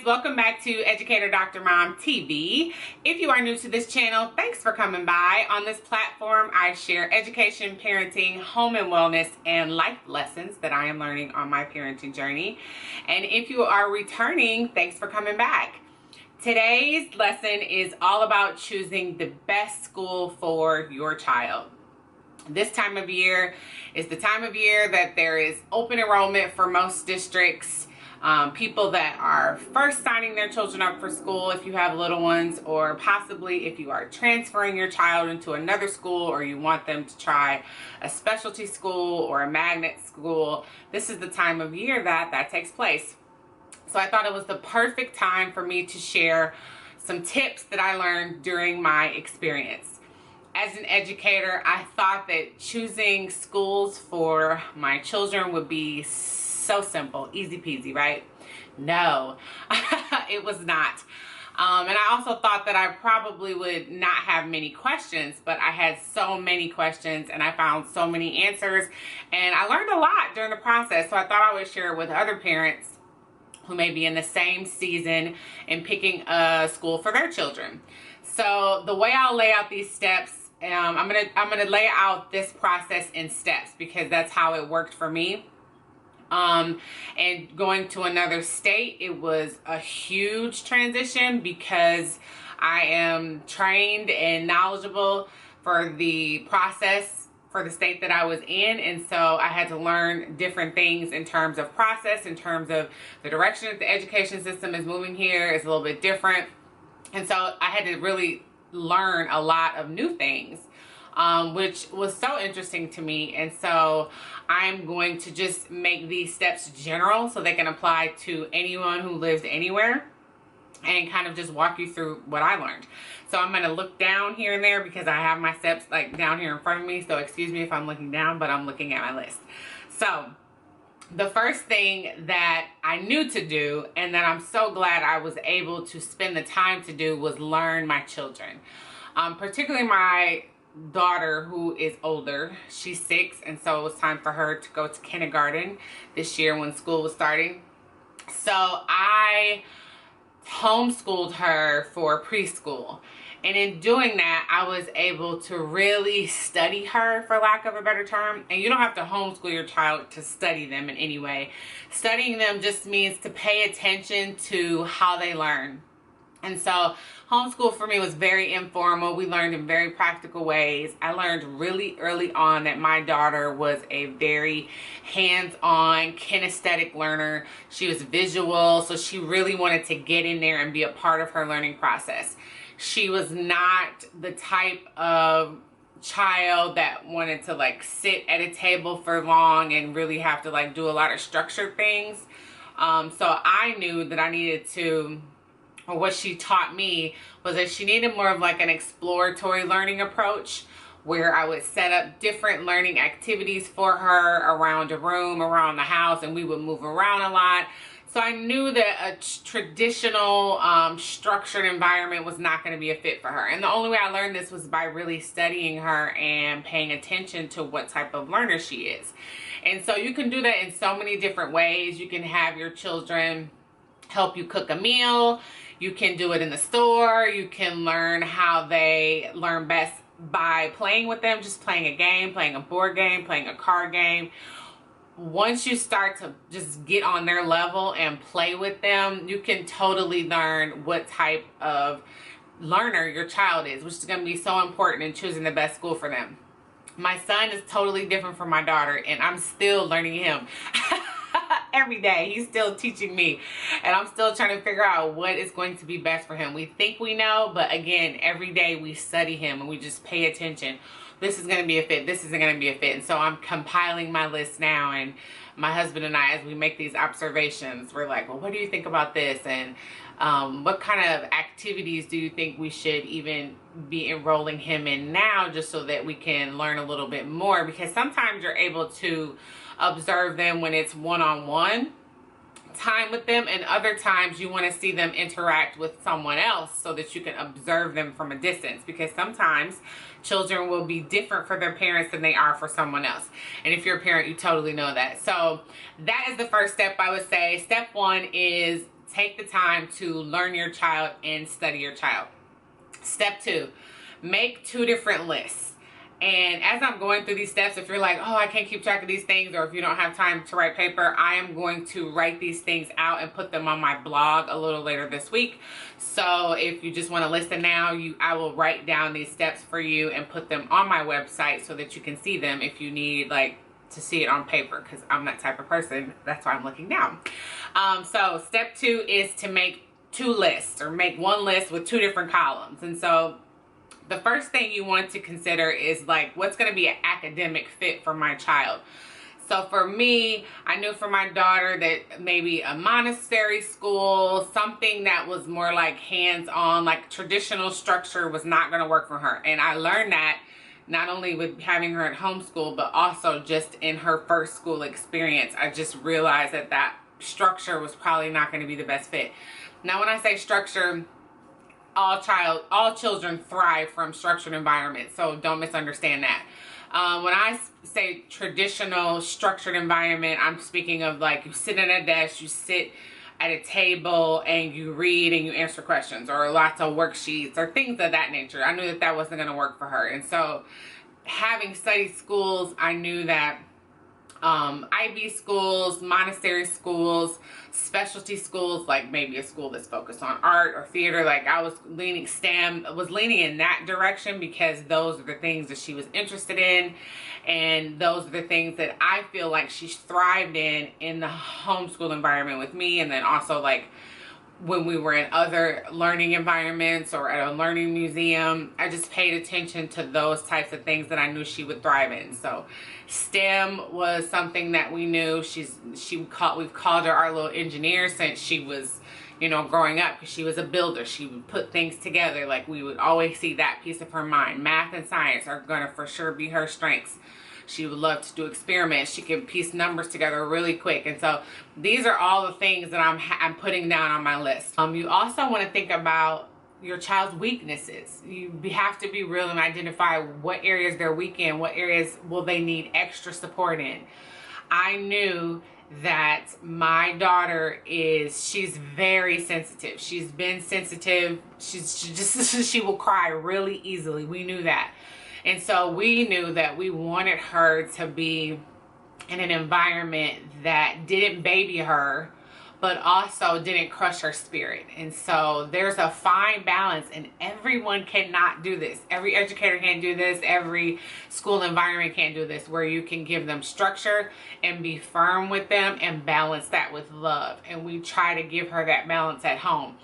guys, welcome back to Educator Dr. Mom TV. If you are new to this channel, thanks for coming by. On this platform, I share education, parenting, home and wellness, and life lessons that I am learning on my parenting journey. And if you are returning, thanks for coming back. Today's lesson is all about choosing the best school for your child. This time of year is the time of year that there is open enrollment for most districts. People that are first signing their children up for school if you have little ones, or possibly if you are transferring your child into another school or you want them to try a specialty school or a magnet school. This is the time of year that takes place. So I thought it was the perfect time for me to share some tips that I learned during my experience. As an educator, I thought that choosing schools for my children would be so simple, easy peasy, right? No, it was not. And I also thought that I probably would not have many questions, but I had so many questions and I found so many answers, and I learned a lot during the process. So I thought I would share it with other parents who may be in the same season and picking a school for their children. So the way I'll lay out these steps, I'm gonna lay out this process in steps because that's how it worked for me. And going to another state, it was a huge transition because I am trained and knowledgeable for the process for the state that I was in, and so I had to learn different things in terms of process, in terms of the direction that the education system is moving here is a little bit different, and so I had to really learn a lot of new things, which was so interesting to me. And so I'm going to just make these steps general so they can apply to anyone who lives anywhere, and kind of just walk you through what I learned. So I'm going to look down here and there because I have my steps like down here in front of me. So excuse me if I'm looking down, but I'm looking at my list. So the first thing that I knew to do, and that I'm so glad I was able to spend the time to do, was learn my children. Particularly my daughter, who is older. She's 6, and so it was time for her to go to kindergarten this year when school was starting. So I homeschooled her for preschool, and in doing that I was able to really study her, for lack of a better term. And you don't have to homeschool your child to study them in any way. Studying them just means to pay attention to how they learn. And so homeschool for me was very informal. We learned in very practical ways. I learned really early on that my daughter was a very hands-on, kinesthetic learner. She was visual, so she really wanted to get in there and be a part of her learning process. She was not the type of child that wanted to like sit at a table for long and really have to like do a lot of structured things. So I knew that I needed to, or what she taught me was that she needed more of like an exploratory learning approach, where I would set up different learning activities for her around a room, around the house, and we would move around a lot. So I knew that a traditional structured environment was not going to be a fit for her. And the only way I learned this was by really studying her and paying attention to what type of learner she is. And so you can do that in so many different ways. You can have your children help you cook a meal. You can do it in the store. You can learn how they learn best by playing with them, just playing a game, playing a board game, playing a card game. Once you start to just get on their level and play with them, you can totally learn what type of learner your child is, which is going to be so important in choosing the best school for them. My son is totally different from my daughter, and I'm still learning him. Every day he's still teaching me, and I'm still trying to figure out what is going to be best for him. We think we know, but again, every day we study him and we just pay attention. This is going to be a fit, this isn't going to be a fit. And so I'm compiling my list now, and my husband and I, as we make these observations, we're like, well, what do you think about this? And what kind of activities do you think we should even be enrolling him in now, just so that we can learn a little bit more? Because sometimes you're able to observe them when it's one-on-one time with them, and other times you want to see them interact with someone else so that you can observe them from a distance, because sometimes children will be different for their parents than they are for someone else. And if you're a parent, you totally know that. So that is the first step, I would say. Step one is take the time to learn your child and study your child. Step 2, make 2 different lists. And as I'm going through these steps, if you're like, oh, I can't keep track of these things, or if you don't have time to write paper, I am going to write these things out and put them on my blog a little later this week. So if you just want to listen now, I will write down these steps for you and put them on my website so that you can see them if you need to see it on paper, because I'm that type of person. That's why I'm looking down. So step 2 is to make 2 lists, or make 1 list with 2 different columns. And so the first thing you want to consider is what's going to be an academic fit for my child. So for me, I knew for my daughter that maybe a Montessori school, something that was more hands-on, traditional structure, was not going to work for her. And I learned that not only with having her at homeschool, but also just in her first school experience. I just realized that structure was probably not going to be the best fit. Now, when I say structure, all children thrive from structured environments, so don't misunderstand that. When I say traditional structured environment, I'm speaking of you sit at a desk, you sit at a table, and you read and you answer questions, or lots of worksheets or things of that nature. I knew that wasn't going to work for her. And so having studied schools, I knew that IB schools, Montessori schools, specialty schools, maybe a school that's focused on art or theater, I was leaning STEM, was leaning in that direction, because those are the things that she was interested in, and those are the things that I feel like she thrived in the homeschool environment with me. And then also when we were in other learning environments or at a learning museum, I just paid attention to those types of things that I knew she would thrive in. So STEM was something that we knew. We've called her our little engineer since she was, growing up, because she was a builder. She would put things together. We would always see that piece of her mind. Math and science are going to for sure be her strengths. She would love to do experiments. She can piece numbers together really quick. And so these are all the things that I'm putting down on my list. You also want to think about your child's weaknesses. You have to be real and identify what areas they're weak in, what areas will they need extra support in. I knew that my daughter she's very sensitive. She's been sensitive. She will cry really easily. We knew that. And so we knew that we wanted her to be in an environment that didn't baby her, but also didn't crush her spirit. And so there's a fine balance, and everyone cannot do this. Every educator can't do this. Every school environment can't do this, where you can give them structure and be firm with them and balance that with love. And we try to give her that balance at home.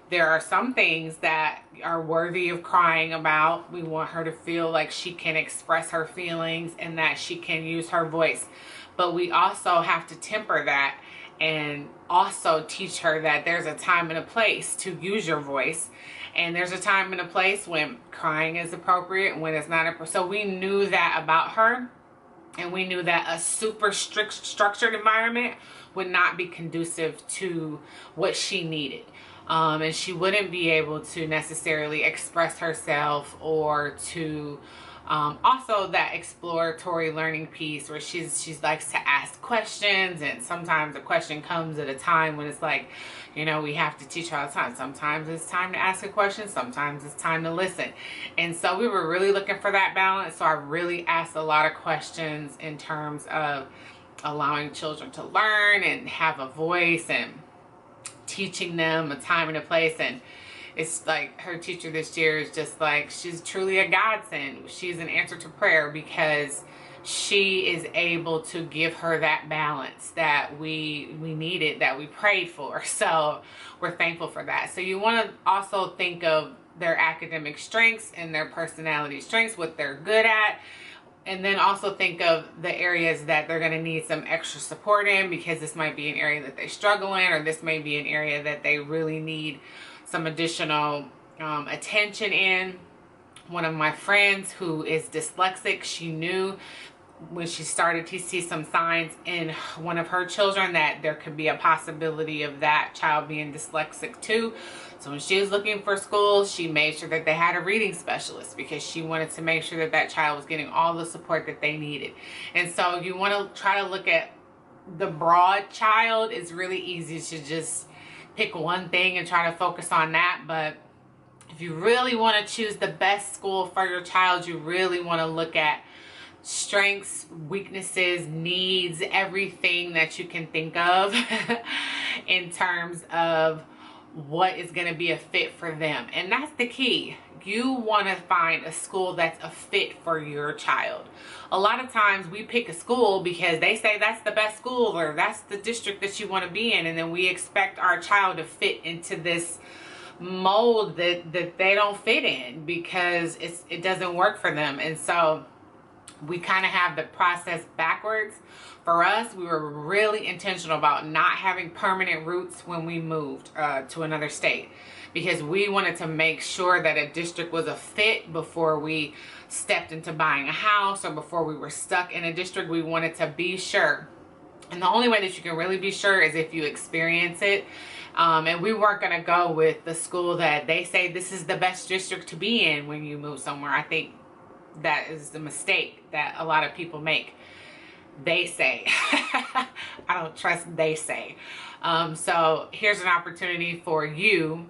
There are some things that are worthy of crying about. We want her to feel like she can express her feelings and that she can use her voice. But we also have to temper that and also teach her that there's a time and a place to use your voice. And there's a time and a place when crying is appropriate and when it's not appropriate. So we knew that about her. And we knew that a super strict structured environment would not be conducive to what she needed. And she wouldn't be able to necessarily express herself, or to also that exploratory learning piece where she likes to ask questions. And sometimes a question comes at a time when it's we have to teach her all the time. Sometimes it's time to ask a question, sometimes it's time to listen. And so we were really looking for that balance. So I really asked a lot of questions in terms of allowing children to learn and have a voice, and teaching them a time and a place. And it's her teacher this year is just she's truly a godsend. She's an answer to prayer, because she is able to give her that balance that we needed, that we prayed for. So we're thankful for that. So you want to also think of their academic strengths and their personality strengths, what they're good at. And then also think of the areas that they're going to need some extra support in, because this might be an area that they struggle in, or this may be an area that they really need some additional attention in. One of my friends who is dyslexic, she knew when she started to see some signs in one of her children that there could be a possibility of that child being dyslexic too. So when she was looking for schools, she made sure that they had a reading specialist, because she wanted to make sure that that child was getting all the support that they needed. And so you want to try to look at the broad child. It's really easy to just pick one thing and try to focus on that. But if you really want to choose the best school for your child, you really want to look at strengths, weaknesses, needs, everything that you can think of in terms of what is going to be a fit for them. And that's the key. You want to find a school that's a fit for your child. A lot of times we pick a school because they say that's the best school or that's the district that you want to be in, and then we expect our child to fit into this mold that they don't fit in because it doesn't work for them. And so we kind of have the process backwards. For us, we were really intentional about not having permanent roots when we moved to another state, because we wanted to make sure that a district was a fit before we stepped into buying a house or before we were stuck in a district. We wanted to be sure. And the only way that you can really be sure is if you experience it. And we weren't going to go with the school that they say this is the best district to be in when you move somewhere. I think that is the mistake that a lot of people make. They say. I don't trust they say. So here's an opportunity for you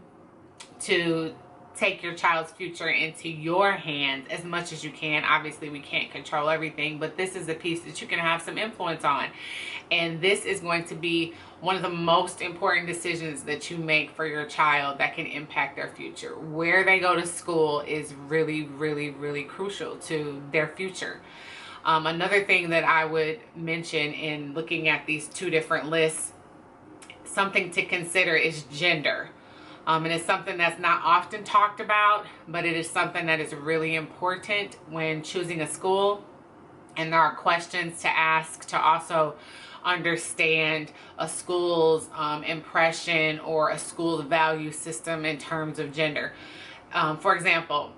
to take your child's future into your hands as much as you can. Obviously, we can't control everything, but this is a piece that you can have some influence on. And this is going to be one of the most important decisions that you make for your child that can impact their future. Where they go to school is really, really, really crucial to their future. Another thing that I would mention in looking at these two different lists, something to consider is gender. And it's something that's not often talked about, but it is something that is really important when choosing a school. And there are questions to ask to also understand a school's impression or a school's value system in terms of gender. For example,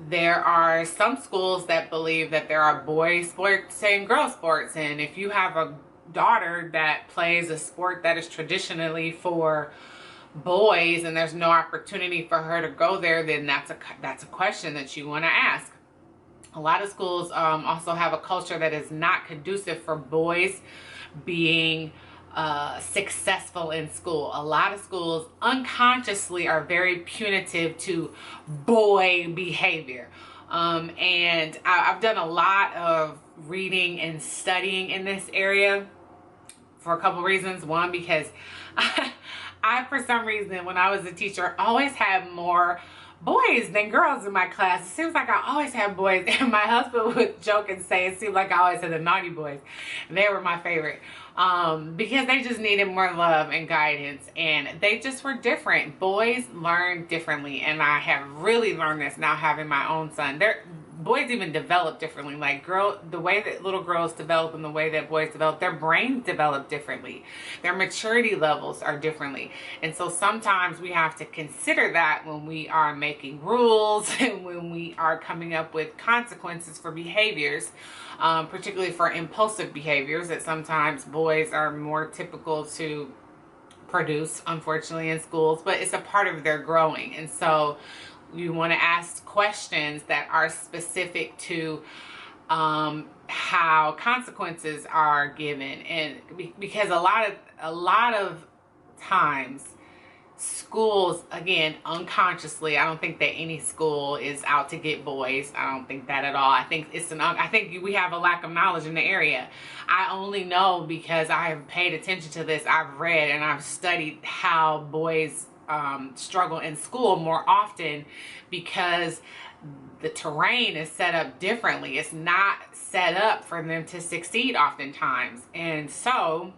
there are some schools that believe that there are boys sports and girls sports. And if you have a daughter that plays a sport that is traditionally for boys and there's no opportunity for her to go there, then that's a question that you want to ask. A lot of schools also have a culture that is not conducive for boys being successful in school. A lot of schools unconsciously are very punitive to boy behavior. And I've done a lot of reading and studying in this area for a couple reasons. One, because I, for some reason, when I was a teacher, always had more boys than girls in my class. It seems like I always had boys, and my husband would joke and say it seemed like I always had the naughty boys. They were my favorite because they just needed more love and guidance, and they just were different. Boys learn differently, and I have really learned this now having my own son. Boys even develop differently. Like the way that little girls develop and the way that boys develop, their brains develop differently. Their maturity levels are differently. And so sometimes we have to consider that when we are making rules and when we are coming up with consequences for behaviors, particularly for impulsive behaviors that sometimes boys are more typical to produce, unfortunately, in schools, but it's a part of their growing. And so you want to ask questions that are specific to how consequences are given, and because a lot of times schools, again, unconsciously, I don't think that any school is out to get boys. I don't think that at all. I think I think we have a lack of knowledge in the area. I only know because I have paid attention to this. I've read and I've studied how boys struggle in school more often because the terrain is set up differently. It's not set up for them to succeed oftentimes. And so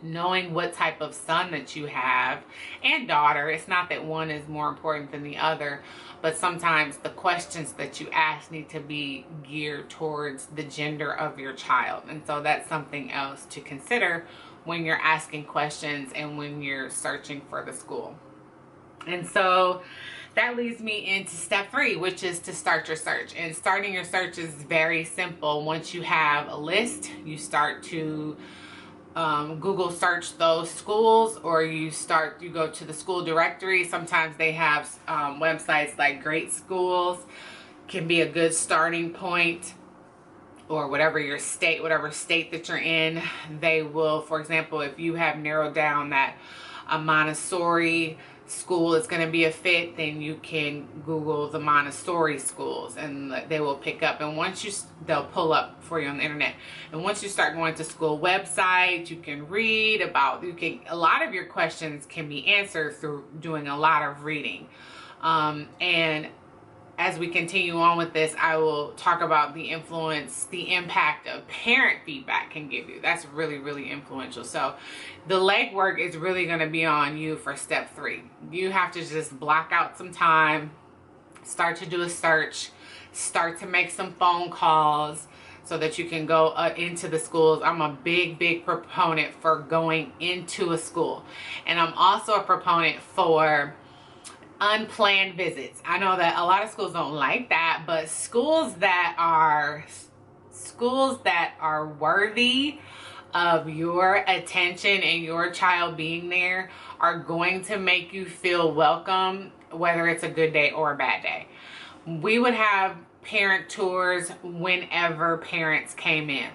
knowing what type of son that you have and daughter, it's not that one is more important than the other, but sometimes the questions that you ask need to be geared towards the gender of your child. And so that's something else to consider when you're asking questions and when you're searching for the school. And so that leads me into step 3, which is to start your search. And starting your search is very simple. Once you have a list, you start to Google search those schools, or you go to the school directory. Sometimes they have websites like Great Schools can be a good starting point, or whatever state that you're in. They will, for example, if you have narrowed down that a Montessori school is going to be a fit, then you can Google the Montessori schools and they will pick up. And once they'll pull up for you on the internet. And once you start going to school websites, you can read about, a lot of your questions can be answered through doing a lot of reading. And as we continue on with this, I will talk about the impact of parent feedback can give you. That's really, really influential. So the legwork is really going to be on you for step 3. You have to just block out some time, start to do a search, start to make some phone calls so that you can go into the schools. I'm a big, big proponent for going into a school. And I'm also a proponent for unplanned visits. I know that a lot of schools don't like that, but schools that are worthy of your attention and your child being there are going to make you feel welcome, whether it's a good day or a bad day. We would have parent tours whenever parents came in.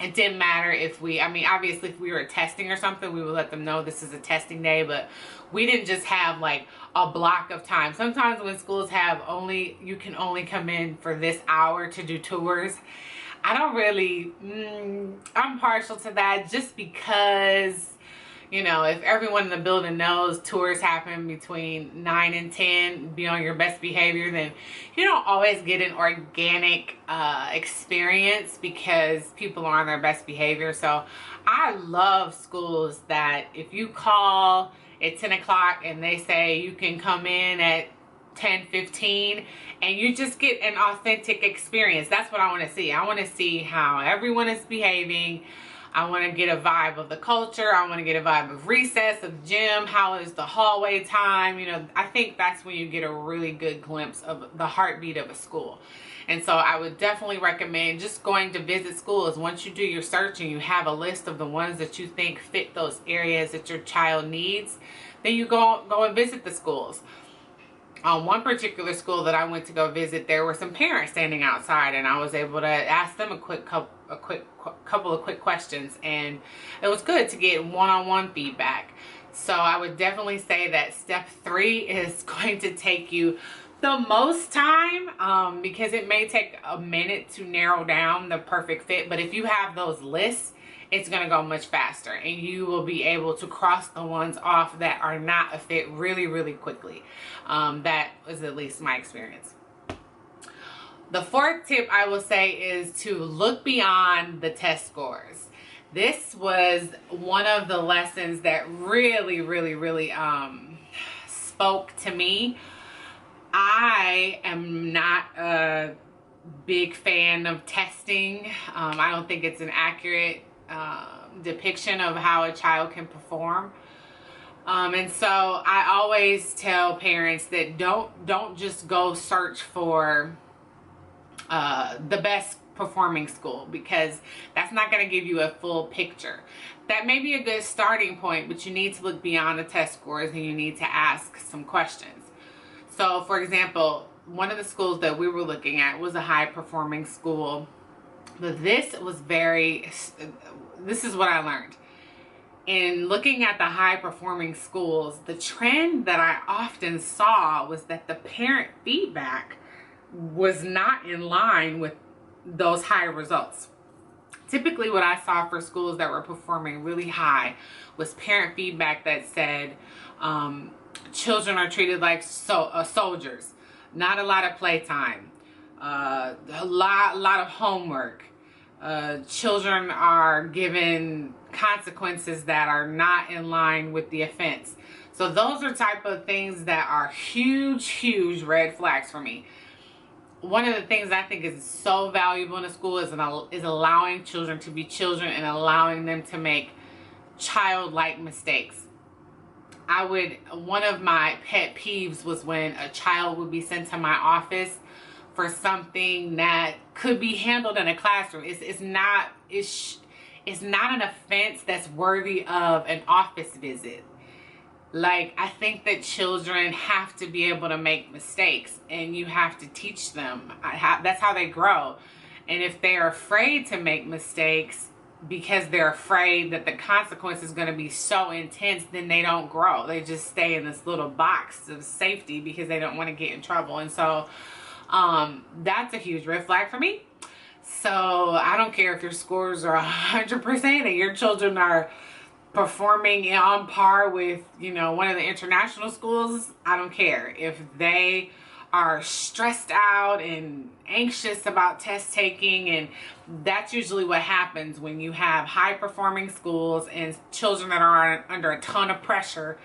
It didn't matter if obviously if we were testing or something, we would let them know this is a testing day, but we didn't just have like a block of time. Sometimes when schools have you can only come in for this hour to do tours. I don't really, I'm partial to that just because, if everyone in the building knows tours happen between 9 and 10, be on your best behavior, then you don't always get an organic experience because people are on their best behavior. So I love schools that if you call at 10 o'clock and they say you can come in at 10:15 and you just get an authentic experience. That's what I want to see. I want to see how everyone is behaving. I want to get a vibe of the culture. I want to get a vibe of recess, of gym. How is the hallway time? I think that's when you get a really good glimpse of the heartbeat of a school. And so I would definitely recommend just going to visit schools. Once you do your search and you have a list of the ones that you think fit those areas that your child needs, then you go and visit the schools. One particular school that I went to go visit, there were some parents standing outside, and I was able to ask them a couple of quick questions, and it was good to get one-on-one feedback. So I would definitely say that step 3 is going to take you the most time because it may take a minute to narrow down the perfect fit, but if you have those lists, it's going to go much faster and you will be able to cross the ones off that are not a fit really, really quickly. That was at least my experience. The 4th tip I will say is to look beyond the test scores. This was one of the lessons that really, really, really spoke to me. I am not a big fan of testing. I don't think it's an accurate depiction of how a child can perform. And so I always tell parents that don't just go search for the best performing school, because that's not going to give you a full picture. That may be a good starting point, but you need to look beyond the test scores and you need to ask some questions. So for example, one of the schools that we were looking at was a high performing school, but this is what I learned. In looking at the high performing schools, the trend that I often saw was that the parent feedback was not in line with those high results. Typically what I saw for schools that were performing really high was parent feedback that said children are treated like soldiers, not a lot of playtime, a lot of homework. Children are given consequences that are not in line with the offense. So those are type of things that are huge red flags for me. One of the things I think is so valuable in a school is allowing children to be children and allowing them to make childlike mistakes. One of my pet peeves was when a child would be sent to my office for something that could be handled in a classroom. It's not an offense that's worthy of an office visit. Like, I think that children have to be able to make mistakes and you have to teach them. That's how they grow. And if they're afraid to make mistakes, because they're afraid that the consequence is going to be so intense, then they don't grow. They just stay in this little box of safety because they don't want to get in trouble. And so that's a huge red flag for me. So I don't care if your scores are 100% and your children are performing on par with, you know, one of the international schools. I don't care if they are stressed out and anxious about test taking. And that's usually what happens when you have high performing schools and children that are under a ton of pressure.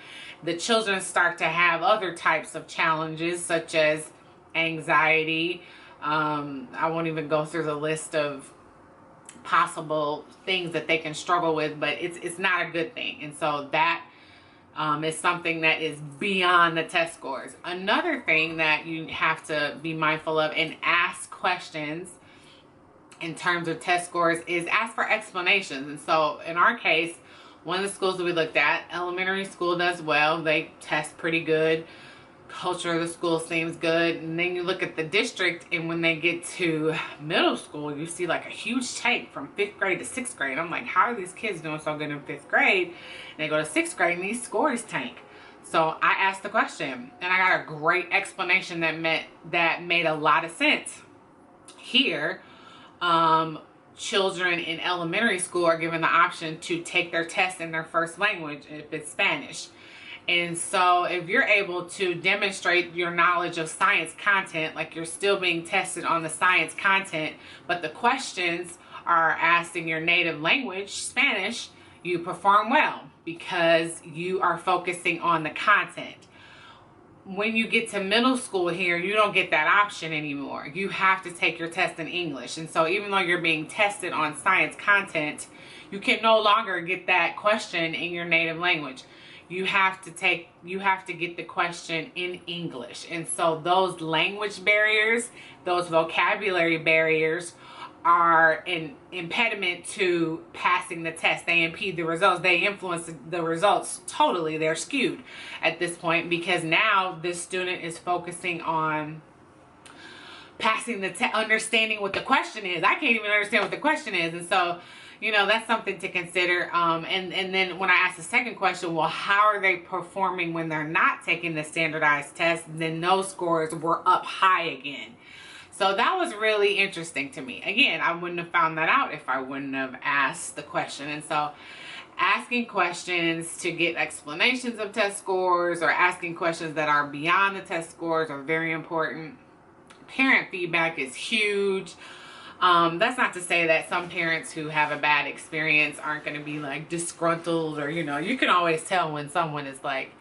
The children start to have other types of challenges, such as anxiety. I won't even go through the list of possible things that they can struggle with, but it's not a good thing. And so that is something that is beyond the test scores. Another thing that you have to be mindful of and ask questions in terms of test scores is ask for explanations. And so in our case, one of the schools that we looked at, elementary school, does well. They test pretty good. Culture of the school seems good. And then you look at the district, and when they get to middle school, you see like a huge tank from 5th grade to 6th grade. I'm like, how are these kids doing so good in 5th grade? And they go to 6th grade and these scores tank. So I asked the question, and I got a great explanation that made a lot of sense. Here, children in elementary school are given the option to take their test in their first language if it's Spanish. And so if you're able to demonstrate your knowledge of science content, like you're still being tested on the science content, but the questions are asked in your native language, Spanish, you perform well because you are focusing on the content. When you get to middle school here, you don't get that option anymore. You have to take your test in English. And so even though you're being tested on science content, you can no longer get that question in your native language. You have to get the question in English. And so those language barriers, those vocabulary barriers are an impediment to passing the test. They impede the results. They influence the results totally. They're skewed at this point because now this student is focusing on passing the test, understanding what the question is. I can't even understand what the question is. And so, you know, that's something to consider. And then when I asked the second question, well, how are they performing when they're not taking the standardized test? Then those scores were up high again. So that was really interesting to me. Again, I wouldn't have found that out if I wouldn't have asked the question. And so asking questions to get explanations of test scores or asking questions that are beyond the test scores are very important. Parent feedback is huge. That's not to say that some parents who have a bad experience aren't going to be like disgruntled, or, you know, you can always tell when someone is like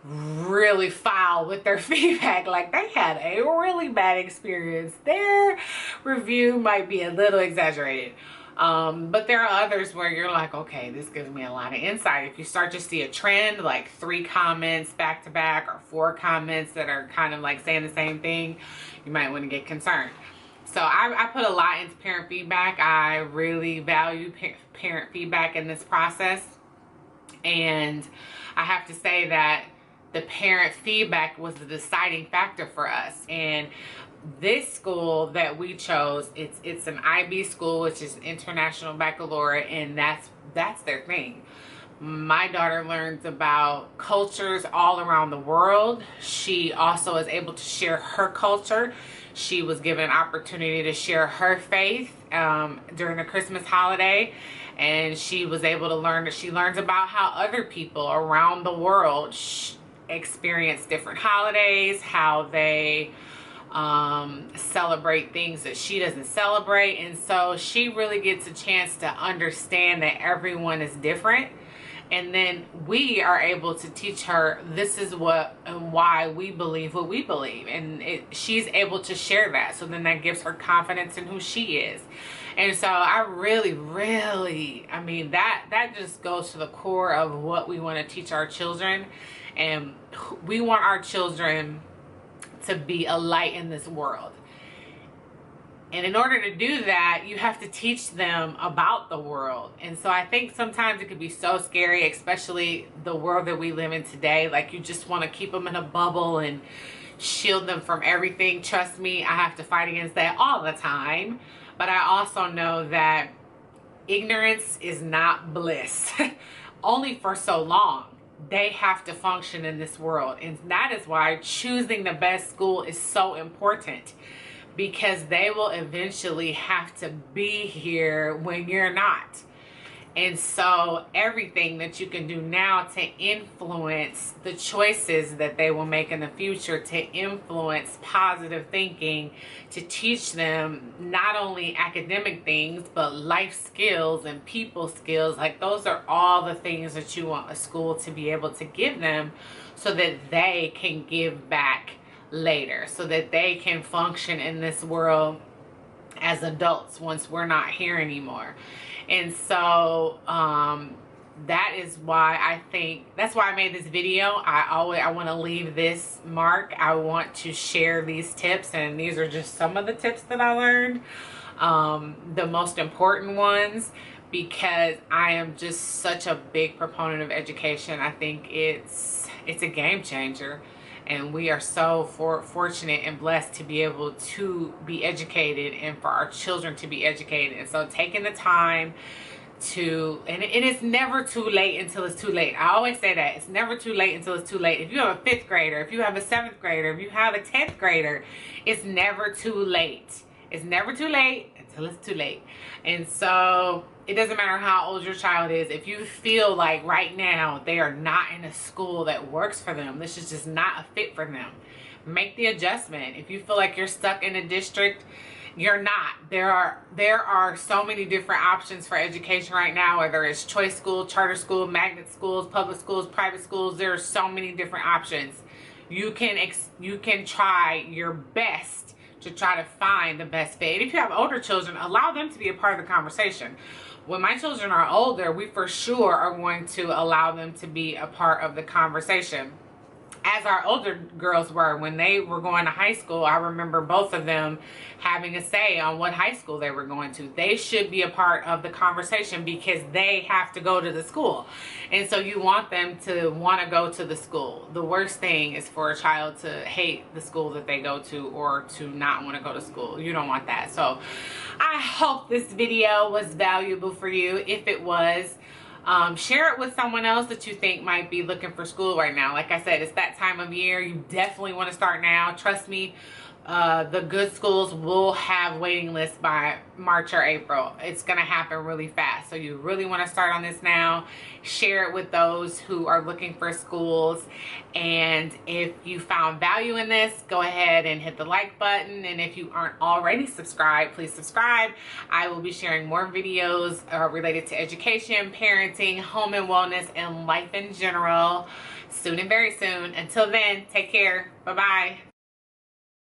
really foul with their feedback, like they had a really bad experience. Their review might be a little exaggerated. But there are others where you're like, okay, this gives me a lot of insight. If you start to see a trend, like 3 comments back to back or 4 comments that are kind of like saying the same thing, you might want to get concerned. So I put a lot into parent feedback. I really value parent feedback in this process. And I have to say that the parent feedback was the deciding factor for us. And this school that we chose, it's an IB school, which is International Baccalaureate, and that's their thing. My daughter learns about cultures all around the world. She also is able to share her culture. She was given an opportunity to share her faith during the Christmas holiday, and she was able to learn that she learns about how other people around the world experience different holidays, how they celebrate things that she doesn't celebrate. And so she really gets a chance to understand that everyone is different. And then we are able to teach her this is what and why we believe what we believe. And she's able to share that. So then that gives her confidence in who she is. And so I really, I mean, that just goes to the core of what we want to teach our children. And we want our children to be a light in this world. And in order to do that, you have to teach them about the world. And so I think sometimes it could be so scary, especially the world that we live in today. Like, you just want to keep them in a bubble and shield them from everything. Trust me, I have to fight against that all the time. But I also know that ignorance is not bliss. Only for so long. They have to function in this world. And that is why choosing the best school is so important, because they will eventually have to be here when you're not. And so everything that you can do now to influence the choices that they will make in the future, to influence positive thinking, to teach them not only academic things, but life skills and people skills. Like, those are all the things that you want a school to be able to give them, so that they can give back later, so that they can function in this world as adults once we're not here anymore. And so that is why that's why I made this video. I want to leave this mark. I want to share these tips, and these are just some of the tips that I learned, the most important ones, because I am just such a big proponent of education. I think it's a game changer. And we are so fortunate and blessed to be able to be educated, and for our children to be educated. And so taking the time to, and it is never too late until it's too late. I always say that. It's never too late until it's too late. If you have a 5th grader, if you have a 7th grader, if you have a 10th grader, it's never too late. It's never too late until it's too late. And so it doesn't matter how old your child is. If you feel like right now they are not in a school that works for them, this is just not a fit for them, make the adjustment. If you feel like you're stuck in a district, you're not. There are so many different options for education right now, whether it's choice school, charter school, magnet schools, public schools, private schools. There are so many different options. You can try your best to try to find the best fit. If you have older children, allow them to be a part of the conversation. When my children are older, we for sure are going to allow them to be a part of the conversation. As our older girls were, when they were going to high school, I remember both of them having a say on what high school they were going to. They should be a part of the conversation because they have to go to the school. And so you want them to want to go to the school. The worst thing is for a child to hate the school that they go to, or to not want to go to school. You don't want that. So I hope this video was valuable for you. If it was, share it with someone else that you think might be looking for school right now. Like I said, it's that time of year. You definitely want to start now. Trust me, the good schools will have waiting lists by March or April. It's going to happen really fast. So you really want to start on this now. Share it with those who are looking for schools. And if you found value in this, go ahead and hit the like button. And if you aren't already subscribed, please subscribe. I will be sharing more videos related to education, parenting, home and wellness, and life in general soon and very soon. Until then, take care. Bye-bye.